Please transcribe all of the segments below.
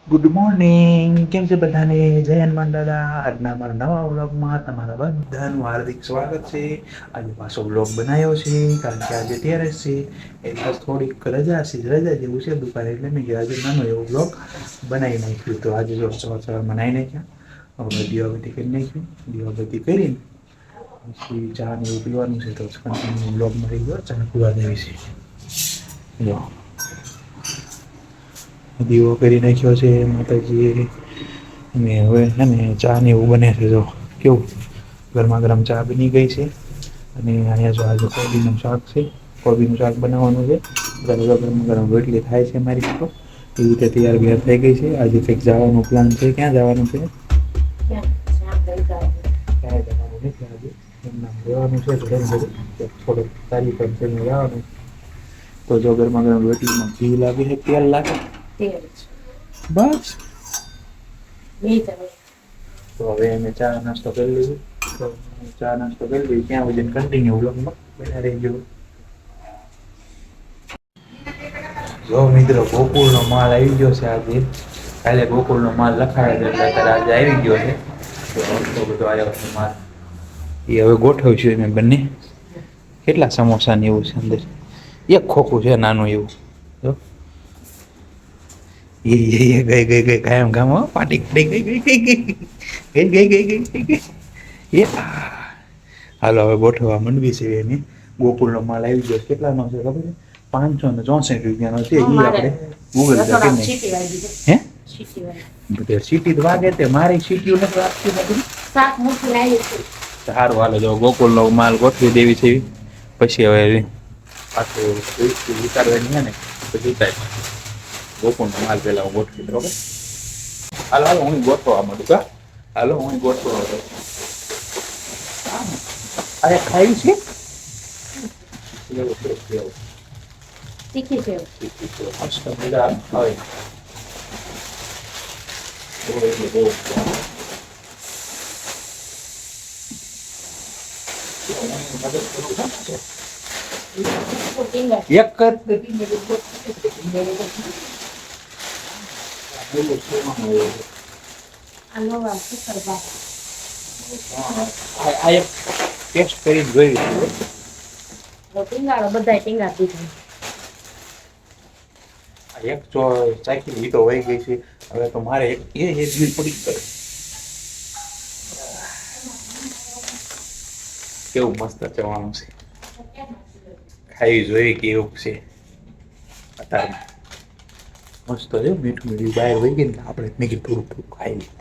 Good morning. કેમ છે બધાને? જય હનુમાન દાદા. આજના અમારા નવા વ્લોગમાં તમારા બધાનું હાર્દિક સ્વાગત છે. આજે પાછો વ્લોગ બનાવ્યો છે કારણ કે આજે તેરસ છે એટલે થોડીક રજા જેવું છે દુપારે એટલે મેં કીધું આજે નાનો એવો વ્લોગ બનાવી નાખ્યું. તો આજે જો સવારમાં નાઈ નાખ્યા, હવે દીવાબત્તી કરી નાખ્યું. દીવાબત્તી કરીને પછી ચા ને એવું પીવાનું છે તો કન્ટિન્યુ વ્લોગમાં રહી ગયો. ચા પીવા જેવી છે. જો દીવો કરી નાખ્યો છે માતાજીએ. અને હવે છે ને ચા ને એવું બને છે. જો કેવું ગરમા ગરમ ચા બની ગઈ છે. અને અહીંયા જો આજે કોબીનું શાક છે. કોબીનું શાક બનાવવાનું છે. ગરમા ગરમ રોટલી થાય છે મારી તો એ રીતે તૈયાર બિયાર થઈ ગઈ છે. આજે કંઈક જવાનું પ્લાન છે. ક્યાં જવાનું છે? ક્યાં જવાનું નથી આજે. એમના રહેવાનું છે થોડોક તારીખ છે જવાનું. તો જો ગરમા ગરમ રોટલીમાં ઘી લાગે છે, તેલ લાગે બસ. તો હવે અમે ચા નાસ્તો કરી લીધું. તો ચા નાસ્તો કરી લઈએ ત્યાં સુધી કન્ટિન્યુ વ્લોગમાં બના રહી ગયો. જો મિત્રો ગોકુળનો માલ આવી ગયો છે આજે. કાલે ગોકુળનો માલ લખાયો છે એટલે અત્યારે આજે આવી ગયો છે. તો આટલો બધો આવ્યો છે માલ. એ હવે ગોઠવશું અમે બંને. કેટલા સમોસા ને એવું છે અંદર. એક ખોખું છે નાનું એવું. જો ગઈ કાયમ ગામ પાટી ગઈ. એ હાલો હવે ગોઠવવા માંડવી છે એની. ગોકુળનો માલ આવી ગયો. કેટલાનો છે ખબર છે? 564 રૂપિયાનો છે. એ આપણે ગૂગલ પે કરી નાખીએ. હે બધે સીટી વાગે તે મારી સીટીઓ નથી વાગતી નથી. સારું હાલો જો ગોકુળનો માલ ગોઠવી દેવી છે. પછી હવે પાછું ઉતારવાની છે ને પછી ઉતારી ગોકુળનો માલ પેલા હું ગોઠવી બરોબર. હાલો હું ગોઠવવા માંડું કા. હાલો હું ગોઠવવા આ ખાઈ છે. તીખી છે મસ્ત મજા આવે. એક કર આ એક ટેસ્ટ કરી જોઈ બધા ટીંગા દીધા. એક જો ચાખી ઈ તો વહી ગઈ છે. હવે તો મારે એક દિલ પડી ગઈ. કેવું મસ્ત ચવાનું છે. ખાઈ જોઈ કેવું છે. અત્યારે મસ્ત છે. મીઠું મીઠું બહાર વહી ગઈ ને આપણે મેં કીધું થોડું થોડું ખાઈ લઈએ.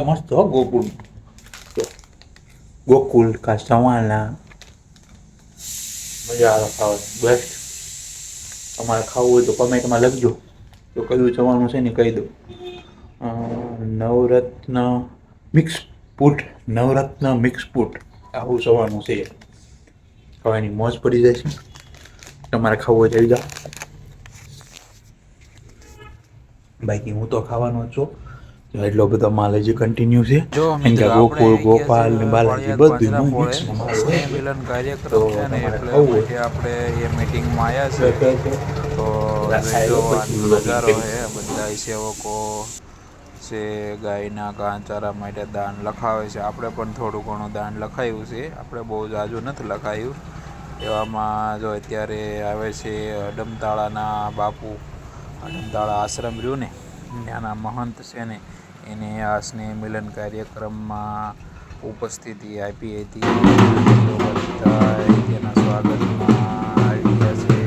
મસ્ત હો ગોકુળ. ગોકુળ કા સવાના મજા આવે ખાવાની બેસ્ટ. તમારે ખાવું હોય તો કમેન્ટમાં લખજો તો કયું જવાનું છે ને કહી દો. નવરત્ન મિક્સ ફૂડ. નવરત્ન મિક્સ ફૂડ આવું જવાનું છે. ખાવાની મોજ પડી જાય છે. તમારે ખાવું હોય તો આવી જાઓ. બાકી હું તો ખાવાનો જ છું. એટલો બધો માલ હજી કન્ટિન્યુ છે. જો કેમ કે મિત્રો ગોકુળ આપણે ગોપાલ ને બાલાજી બધું મિક્સ માલ છે. સ્નેહ મિલન તો કાર્યક્રમ છે ને તમારે એટલે ખાવું માટે આપણે એ મીટિંગમાં આવ્યા છે. તો હોય જો તો આ પછી નજારો છે બધા સેવકો છે ગાયના ઘાસચારા માટે દાન લખાવે છે. આપણે પણ થોડું ઘણું દાન લખાયું છે. આપણે બહુ જાજુ નથી લખાયું. એવામાં જો અત્યારે આવે છે અડમતાળાના બાપુ. અડમતાળા આશ્રમ રહ્યું ને ત્યાંના મહંત છે ને એને આ સ્નેહ મિલન કાર્યક્રમમાં ઉપસ્થિતિ આપી હતી. તો બધા તેના સ્વાગતમાં આવી ગયા છે.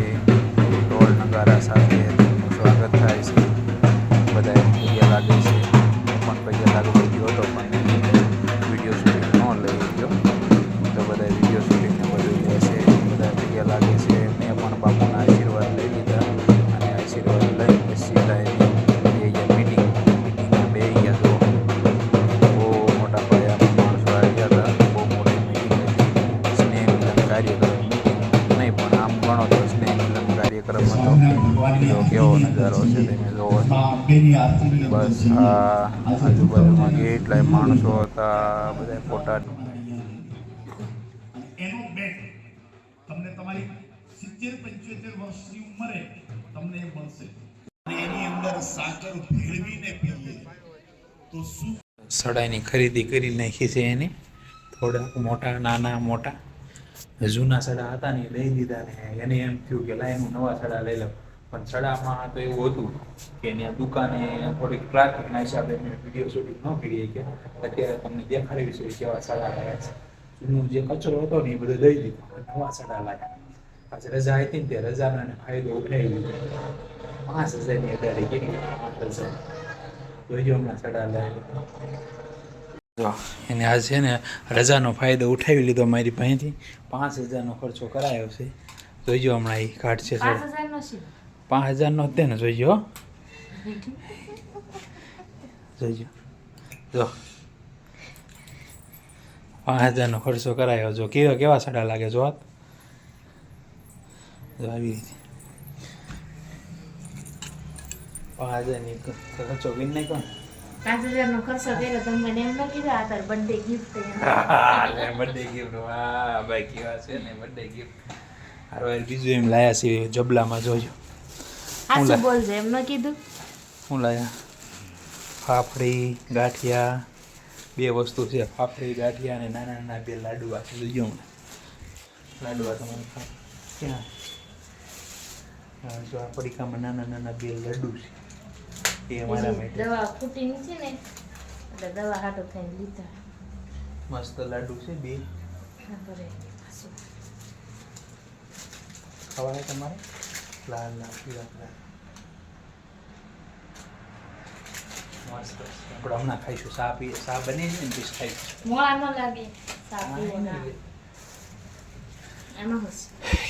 ઢોલ નગારા સાથે તેમનું સ્વાગત થાય છે. બધા પગે લાગે છે. હું પણ પગે લાગવા ગયો હતો પણ વિડીયો શૂટિંગ ન લઈ ગયો. તો બધા વિડીયો શૂટિંગ ને બધું લે છે. બધા પગે લાગે છે. મેં પણ બાપુના આશીર્વાદ લઈ લીધા અને આશીર્વાદ લઈ પછી મીટિંગમાં બે ગયા. તો બહુ મોટા પાયામાં માણસો આવ્યા હતા. બહુ મોટી મીટિંગ હતી. સ્નેહ મિલન કાર્યક્રમ મીટિંગ નહીં પણ આમ ગણો તો સ્નેહ મિલન કાર્યક્રમ હતો. તો કેવો નજારો છે તમે જોવો. બસ આ આજુબાજુમાં કેટલાય માણસો હતા. બધા ફોટા વર્ષની ઉંમરે તમને એ મળશે અને એની અંદર સાકર ભેળવીને પીએ તો શું સડાની ખરીદી કરી નાખી છે એની થોડાક મોટા નાના મોટા જૂના સડા હતા ને એ લઈ લીધા ને એને એમ થયું કે લાય હું નવા સડા લઈ લઉં પણ સડામાં તો એવું હતું કે એની દુકાને થોડીક ટ્રાફિકના હિસાબે મેં વિડીયો શૂટિંગ ન કરી કે અત્યારે તમને દેખાડવી છે કેવા સડા લાવ્યા છે જૂનું જે કચરો હતો ને એ બધો લઈ લીધો નવા સડા લાવ્યા પાછી રજા હતી ને તે રજાનો એને ફાયદો ઉઠાવી લીધો 5,000ની અડાડી કેટલી 5,000 જોઈજો હમણાં સડા લાવી જો એને આજ છે ને રજાનો ફાયદો ઉઠાવી લીધો મારી પાસેથી 5,000નો ખર્ચો કરાયો છે જોઈજો હમણાં એ કાઢશે 5,000નો જ ને જોઈજો જોઈજો જો 5,000નો ખર્ચો કરાયો જો કેવા કેવા સડા લાગે જો આવી રીતે 5,000ની ખર્ચો કરી નાખ્યો 5,000નો ખર્ચો કર્યો તમે એમ ન કીધું આ તાર બર્થડે ગિફ્ટ બર્થડે ગિફ્ટ વાહ ભાઈ કેવા છે ને બર્થડે ગિફ્ટ હારો બીજું એમ લાયા છે જબલામાં જોજો સાચું બોલજો એમ ન કીધું શું લાયા ફાફડી ગાંઠિયા બે વસ્તુ છે ફાફડી ગાંઠિયા અને નાના નાના બે લાડુઆ છે જોજો હમણાં લાડુઆ તમારે ક્યાં જો આ પડીકામાં નાના નાના બે લડ્ડુ છે એ અમારા માટે દવા ફૂટી નીચે ને એટલે દવા હાટો થઈને લીધા મસ્ત લાડુ છે બે ખાવાના તમારે લાલ લાલ પીળા પીળા મસ્ત આપણે હમણાં ખાઈશું સા બની છે ને પછી ખાઈશું મોળા ન લાગે સાપીઓના એમાં હશે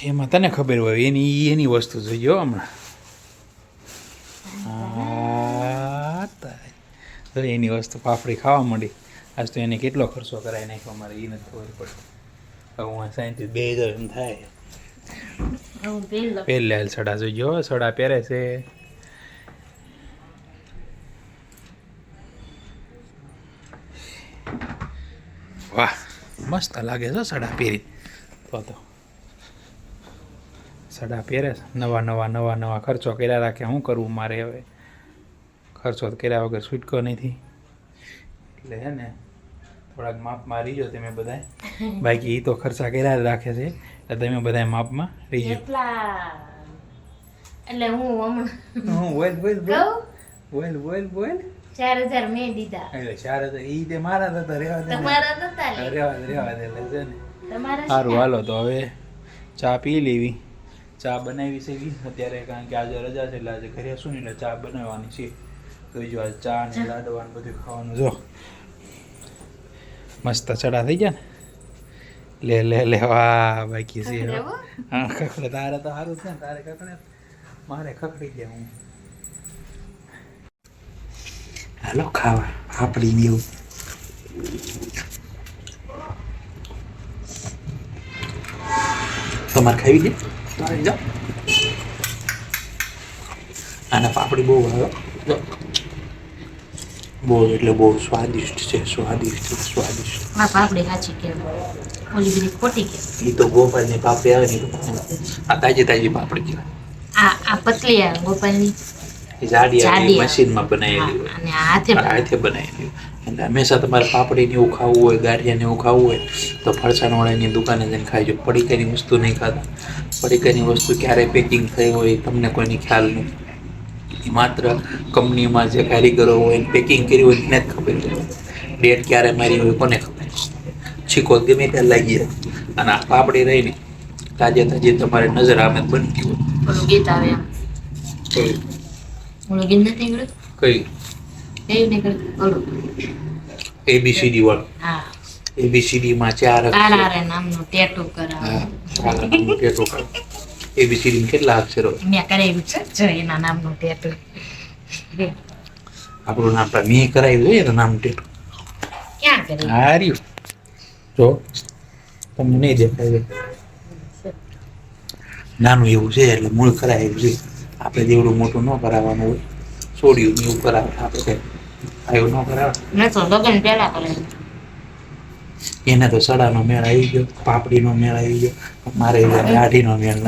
એમાં તને ખબર હોય એની વસ્તુ જોઈજો હમણાં તો એની વસ્તુ ફાફડી ખાવા માંડી આજ તો એને કેટલો ખર્ચો કરાવી નાખ્યો મારે એ નથી ખબર પડતી હવે હું સાયન્ટિસ્ટ 2,000 એમ થાય પહેલે હાલ સડા જોઈજો સડા પહેરે છે વાહ મસ્ત લાગે છે સડા પહેરી તો સડા પહેરે નવા નવા ખર્ચો કર્યા રાખે શું કરવું મારે હવે ખર્ચો કર્યા વગર છૂટકો નથી એટલે હે ને થોડાક માપમાં રહીજો તમે બધા બાકી એ તો ખર્ચા કર્યા જ રાખે છે એટલે તમે બધા માપમાં રહીજો એટલે હું હમણાં હું બોલ 4,000 મેં દીધા એટલે 4,000 એ તે મારા હતા રેવા દે તમારા નતા રેવા દે એટલે છે ને તમારા સારું હાલો તો હવે ચા પી લેવી ચા બનાવી છે અત્યારે કારણ કે આજે રજા છે એટલે આજે ઘરે શું ને એટલે ચા બનાવવાની છે તો જો આજે ચા ને લાડવા ને બધું ખાવાનું જો મસ્ત ચડા થઈ ગયા ને લે વાહ બાકી છે હા ખખડે તારે તો સારું છે ને તારે ખખડે મારે ખખડી ગયા હું હાલો ખાવા ફાફડી ને એવું તમારે ખાવી દે જાઓ આના પાપડી બહુ આવે બહુ એટલે બહુ સ્વાદિષ્ટ છે સ્વાદિષ્ટ આ પાપડી કાચી કે ઓલી બધી ખોટી કે એ તો ગોપાલની પાપડી આવે ને આ તાજી પાપડી કહેવાય આ પતલી આ ગોપાલની જાડી મશીનમાં બનાવેલી હોય અને હાથે બનાવેલી એટલે હંમેશા તમારે પાપડી ને એવું ખાવું હોય ગાંઠિયા ને એવું ખાવું હોય તો ફરસાણવાળાની દુકાને જઈને ખાઈજો પડીકાની વસ્તુ નહીં ખાતા પડીકાની વસ્તુ ક્યારે પેકિંગ થઈ હોય તમને કોઈની ખ્યાલ નહીં એ માત્ર કંપનીમાં જે કારીગરો હોય પેકિંગ કરી હોય એને જ ખબર હોય ડેટ ક્યારે મારી હોય કોને ખબર છીકો ગમે ત્યાં લાગી જાય અને આ પાપડી રહીને તાજે તમારે નજર આમે બનતી હોય ઓલું ગીત આવે એમ ઓલું ગીત નથી નીકળ્યું કઈ કયું નીકળ્યું ઓલું ABCD વાળું હા ABCD માં 4 કાળા રે નામનું ટેટુ કરાવે કાળા નામનું ટેટુ કરાવે ABCD માં કેટલા અક્ષરો મેં કરાવ્યું છે જો એના નામનું ટેટુ આપણું નામ મેં કરાવ્યું હોય એનું નામ ટેટુ ક્યાં કર્યું હાર્યું જો તમને નહીં દેખાય નાનું એવું છે એટલે મૂળ કરાયેલું છે આપણે જેવડું મોટું ન કરાવવાનું હોય છોડ્યું એવું કરાવે આપણે આવું ન કરાવે મેં તો લગ્ન પહેલા કરાવ્યું એને તો સડાનો મેળ આવી ગયો પાપડીનો મેળ આવી ગયો મારે દાઢીનો મેળ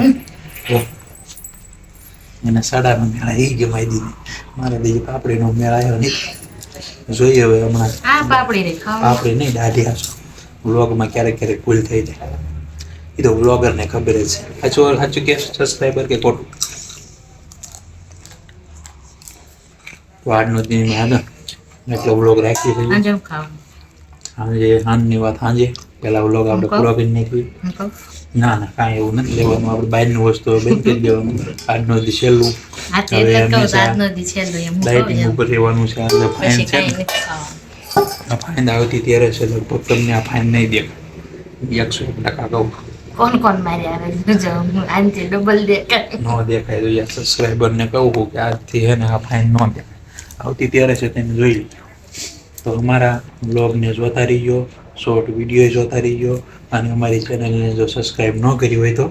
એને સાડાનો મેળા એ જમાઈ દીધી. મારે બીજી પાપડીનો મેળા આવ્યો નહીં. જોઈએ હવે હમણાં આ પાપડી રે ખાવા પાપડી નહીં દાઢિયા છો. વ્લોગમાં ક્યારેક ક્યારેક ભૂલ થઈ જાય. એ તો વ્લોગરને ખબર જ છે. સાચું કે સબસ્ક્રાઈબર કે ખોટું? તો આજનો દિન આગળ એટલો વ્લોગ રાખી છે. આજે ખાવા સાંજે સાંજની વાત સાંજે પેલા વ્લોગ આપણે પૂરો કરી નાખ્યું. ના ના કાંઈ એવું નથી લેવાનું. આપણે બહારની વસ્તુ બંધ કરી દેવાનું. આજનો દી છેલ્લું. આ તે હવે એટલે કહું હંમેશા આજનો દી છેલ્લો એમ ડાયટિંગ ઉપર રહેવાનું છે. આજે ફાઇન પછી છે કાંઈ ને, નથી ખાવાનું. આ ફાઇન આવતી ત્યારે છે. લગભગ તમને આ ફાઇન નહીં દેખાય. 100% કહું. કોણ મારી આવે જો આનથી ડબલ દેખાય. ન દેખાય તો યાર સબસ્ક્રાઈબરને કહું છું કે આજથી હે ને આ ફાઇન ન દેખાય. આવતી ત્યારે છે તમે જોઈ લો. તો અમારા બ્લોગને જોતા રહીજો, શોર્ટ વિડીયો જોતા રહીજો. અને અમારી ચેનલને જો સબસ્ક્રાઈબ ન કરી હોય તો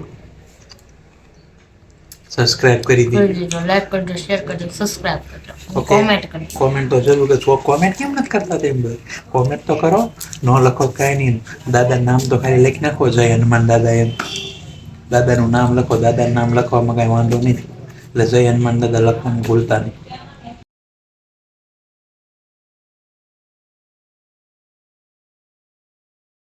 સબસ્ક્રાઈબ કરી કરી દીજો. દેજો, લાઈક કરજો, શેર કરજો, સબસ્ક્રાઇબ કરજો, Okay. કોમેન્ટ કરજો. કોમેન્ટ તો જરૂર કરજો. કોમેન્ટ કેમ નથી કરતા તેમ ભાઈ? કોમેન્ટ તો કરો. ન લખો કાંઈ નહીં. દાદાનું નામ તો ખાલી લખી નાખો, જય હનુમાન દાદા એમ. દાદાનું નામ લખો. દાદાનું નામ લખવામાં કાંઈ વાંધો નથી. એટલે જય હનુમાન દાદા લખવાનું ભૂલતા નહીં.